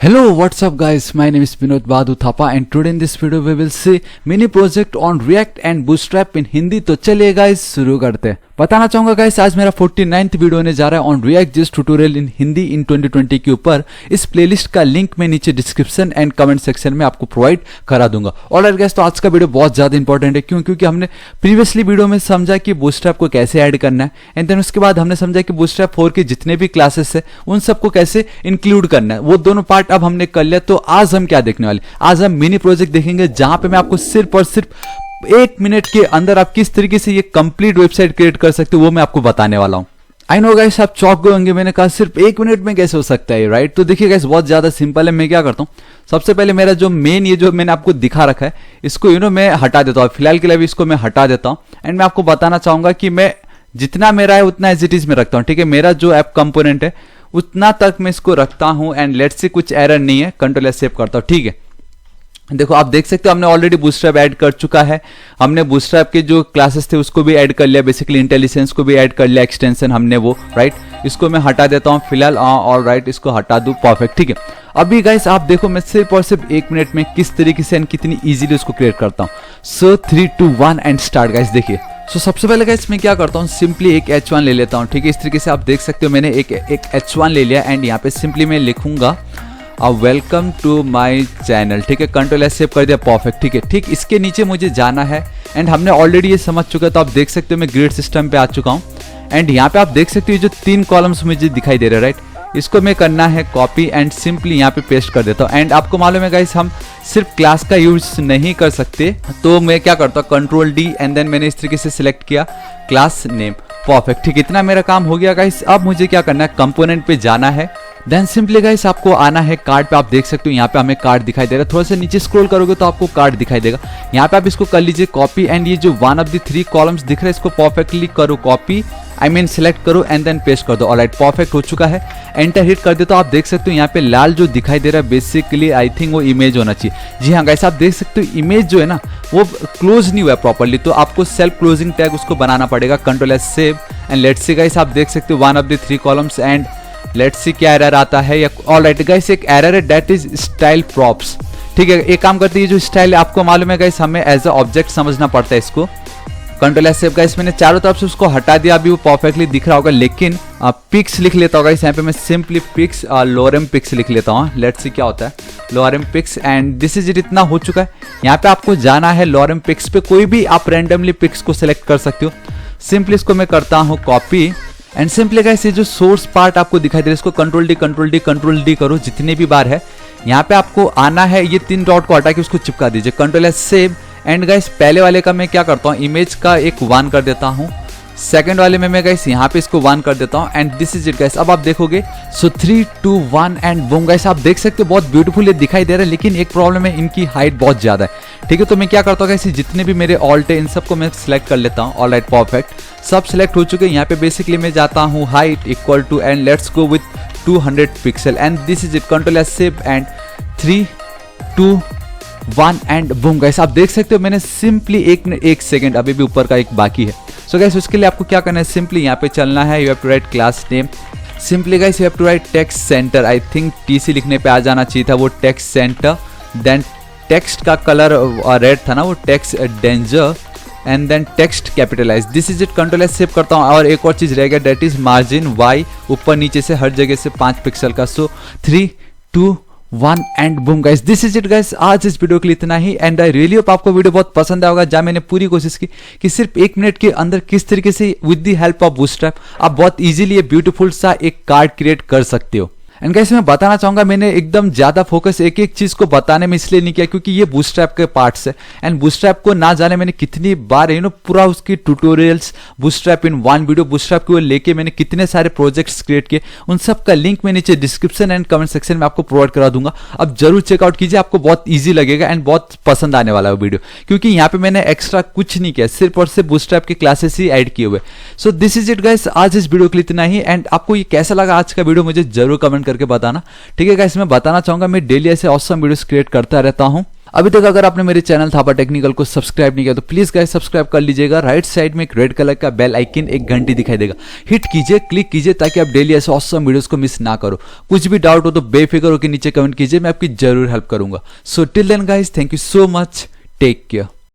Hello, what's up guys? My name is Vinod Badhu Thapa and today in this video we will see mini project on React and Bootstrap in Hindi। तो चलिए guys शुरू करते हैं। बताना चाहूंगा guys आज मेरा 49th video होने जा रहा है ऑन रिएक्ट जिस ट्यूटोरियल इन हिंदी इन 2020 के ऊपर। इस प्लेलिस्ट का लिंक मैं नीचे डिस्क्रिप्शन एंड कमेंट सेक्शन में आपको प्रोवाइड करा दूंगा। ऑलराइट गाइस, तो आज का वीडियो बहुत ज्यादा इंपॉर्टेंट है। क्यों? क्योंकि हमने प्रीवियसली वीडियो में समझा कि बूटस्ट्रैप को कैसे ऐड करना है एंड देन उसके बाद हमने समझा कि बूटस्ट्रैप 4 के जितने भी क्लासेस है उन सबको कैसे इंक्लूड करना है। वो दोनों पार्ट अब हमने कर लिया। तो आज हम क्या देखने वाले, आज हम मिनी प्रोजेक्ट देखेंगे जहां पे मैं आपको सिर्फ और सिर्फ 1 मिनट के अंदर आप किस तरीके से ये कंप्लीट वेबसाइट क्रिएट कर सकते हो वो मैं आपको बताने वाला हूं। आई नो गाइस, आप चौंक गए होंगे, मैंने कहा सिर्फ 1 मिनट में कैसे हो सकता है, राइट? तो देखिए गाइस, बहुत ज्यादा सिंपल है। मैं क्या करता हूं, सबसे पहले मेरा जो मेन ये जो मैंने आपको दिखा रखा है इसको मैं हटा देता हूं। फिलहाल के लिए भी इसको मैं हटा देता हूं एंड मैं आपको बताना चाहूंगा कि मैं जितना मेरा है उतना एज इट इज में रखता हूं। ठीक है, मेरा जो ऐप कंपोनेंट है उतना तक मैं इसको रखता हूं एंड लेट्स से कुछ एरर नहीं है, कंट्रोल एस सेव करता हूं। ठीक है, देखो आप देख सकते हो हमने ऑलरेडी बूटस्ट्रैप ऐड कर चुका है। हमने बूटस्ट्रैप के जो क्लासेस थे उसको भी ऐड कर लिया, बेसिकली इंटेलिजेंस को भी ऐड कर लिया, एक्सटेंशन हमने वो, राइट? इसको मैं हटा देता हूं फिलहाल, और राइट इसको हटा दूं, परफेक्ट। ठीक है, अभी गाइस आप देखो मैं सिर्फ और सिर्फ 1 मिनट में किस तरीके से कितनी इजीली उसको क्रिएट करता हूं। सो 3 2 1 एंड स्टार्ट गाइस। देखिए, सो सबसे पहले गाइस मैं क्या करता हूं, सिंपली एक H1 ले लेता हूं। ठीक है, इस तरीके से आप देख सकते हो मैंने एक H1 ले लिया एंड यहाँ पे सिंपली मैं लिखूंगा वेलकम टू माई चैनल। ठीक है, कंट्रोल एस सेव कर दिया, परफेक्ट। ठीक है, ठीक इसके नीचे मुझे जाना है एंड हमने ऑलरेडी ये समझ चुका है। तो आप देख सकते हो मैं ग्रिड सिस्टम पे आ चुका हूँ एंड यहाँ पे आप देख सकते हो जो 3 कॉलम्स मुझे दिखाई दे रहे हैं, राइट? इसको मैं करना है कॉपी एंड सिंपली यहाँ पे पेस्ट कर देता हूँ। एंड आपको मालूम है गाइस, हम सिर्फ क्लास का यूज नहीं कर सकते, तो मैं क्या करता हूँ कंट्रोल डी एंड देन मैंने इस तरीके से सिलेक्ट किया क्लास नेम, परफेक्ट। ठीक, इतना मेरा काम हो गया गाइस। अब मुझे क्या करना है, कंपोनेंट पे जाना है, देन सिंपली गाइस आपको आना है कार्ड पे। आप देख सकते हो यहाँ पे हमें कार्ड दिखाई दे रहा है, थोड़ा सा नीचे स्क्रॉल करोगे तो आपको कार्ड दिखाई देगा। यहाँ पे आप इसको कर लीजिए कॉपी एंड ये जो 1 ऑफ द 3 कॉलम्स दिख रहा है इसको परफेक्टली करो कॉपी, सिलेक्ट करो एंड देन पेस्ट कर दो। ऑलराइट, परफेक्ट हो चुका है। एंटर हिट कर दे तो आप देख सकते हो यहाँ पे लाल जो दिखाई दे रहा है बेसिकली आई थिंक वो इमेज होना चाहिए। जी हाँ गाइस, आप देख सकते हो इमेज जो है ना वो क्लोज नहीं हुआ प्रॉपर्ली, तो आपको सेल्फ क्लोजिंग टैग उसको बनाना पड़ेगा। Control S save and let's see guys, आप देख सकते हो 1 of the 3 columns and let's see क्या एरर आता है। ऑलराइट गाइस, एक एरर है दैट इज स्टाइल प्रॉप्स। ठीक है, एक काम करते हैं, जो स्टाइल आपको मालूम है गाइस हमें एज अ ऑब्जेक्ट समझना पड़ता है इसको। कंट्रोल एस सेव गाइस, मैंने चारों तरफ से उसको हटा दिया, अभी वो परफेक्टली दिख रहा होगा, लेकिन पिक्स लिख लेता होगा इस यहाँ पे मैं सिंपली पिक्स लोअरम पिक्स लिख लेता हूँ। लेट्स सी क्या होता है, लोअरम picks and this is it. इतना हो चुका है। यहाँ पे आपको जाना है लोअरम पिक्स पे, कोई भी आप रैंडमली पिक्स को सिलेक्ट कर सकते हो। सिंपली इसको मैं करता हूँ कॉपी एंड सिंपली गाइस ये जो सोर्स पार्ट आपको दिखाई दे रहा है इसको कंट्रोल डी करो जितने भी बार है। यहाँ पे आपको आना है, ये 3 डॉट को हटा के उसको चिपका दीजिए, control S save and guys पहले वाले का मैं क्या करता हूँ, इमेज का एक 1 कर देता हूँ, सेकंड वाले में मैं गाइस यहाँ पे इसको 1 कर देता हूँ and this is it guys. अब आप देखोगे सो 3 2 1 एंड बूम गाइस, आप देख सकते हो बहुत ब्यूटीफुल ये दिखाई दे रहा है, लेकिन एक प्रॉब्लम है, इनकी हाइट बहुत ज्यादा है। ठीक है, तो मैं क्या करता हूँ गाइस, जितने भी मेरे ऑल्ट है इन सबको मैं सिलेक्ट कर लेता हूँ। ऑलराइट, परफेक्ट, सब सिलेक्ट हो चुके हैं। यहाँ पे बेसिकली मैं जाता हूँ height equal to and let's go with 200 pixel and this is it. Control S save and 3 2 1 and boom guys, आप देख सकते हो मैंने सिंपली एक सेकंड, अभी भी ऊपर का एक बाकी है। सो गाइस उसके लिए आपको क्या करना है, सिंपली यहाँ पे चलना है, you have to write class name, simply guys you have to write text center. I think TC लिखने पे आ जाना चाहिए था वो टेक्स्ट सेंटर, देन टेक्स्ट का कलर रेड था ना वो text danger and then text capitalise, this is it. Control S save करता हूँ और एक और चीज रह गया दैट इज मार्जिन वाई, ऊपर नीचे से हर जगह से 5 पिक्सल का। सो 3 2 1 and boom guys, this is it guys. आज इस वीडियो के लिए इतना ही एंड आई रियली होप आपको वीडियो बहुत पसंद आएगा, जहां मैंने पूरी कोशिश की कि सिर्फ 1 मिनट के अंदर किस तरीके से with the help of bootstrap आप बहुत इजीली ये ब्यूटीफुल सा एक कार्ड क्रिएट कर सकते हो। एंड गाइस मैं बताना चाहूंगा मैंने एकदम ज्यादा फोकस एक एक चीज को बताने में इसलिए नहीं किया क्योंकि ये बूटस्ट्रैप के पार्ट्स है एंड बूटस्ट्रैप को ना जाने मैंने कितनी बार पूरा उसकी ट्यूटोरियल्स बूटस्ट्रैप इन 1 वीडियो बूटस्ट्रैप को लेके मैंने कितने सारे प्रोजेक्ट्स क्रिएट किए, उन सब का लिंक मैं नीचे डिस्क्रिप्शन एंड कमेंट सेक्शन में आपको प्रोवाइड करा दूंगा। अब जरूर चेकआउट कीजिए, आपको बहुत ईजी लगेगा एंड बहुत पसंद आने वाला है वीडियो, क्योंकि यहाँ पे मैंने एक्स्ट्रा कुछ नहीं किया, सिर्फ और सिर्फ बूटस्ट्रैप के क्लासेस ही ऐड किए हुए। So this is it guys, आज इस वीडियो के लिए इतना ही एंड आपको ये कैसा लगा आज का वीडियो मुझे जरूर कमेंट करके बताना। ठीक है गाइस, मैं बताना चाहूंगा मैं डेली ऐसे ऑसम वीडियोस क्रिएट करता रहता हूं। अभी तक अगर आपने मेरे चैनल थापा टेक्निकल को सब्सक्राइब नहीं किया तो प्लीज गाइस सब्सक्राइब कर लीजिएगा। राइट साइड में एक रेड कलर का बेल आइकन, एक घंटी दिखाई देगा, हिट कीजिए, क्लिक कीजिए ताकि आप डेली ऐसे ऑसम वीडियोस को मिस ना करो। कुछ भी डाउट हो तो बेफिक्र होकर नीचे कमेंट कीजिए, मैं आपकी जरूर हेल्प करूंगा। So till then guys, thank you so much, take care.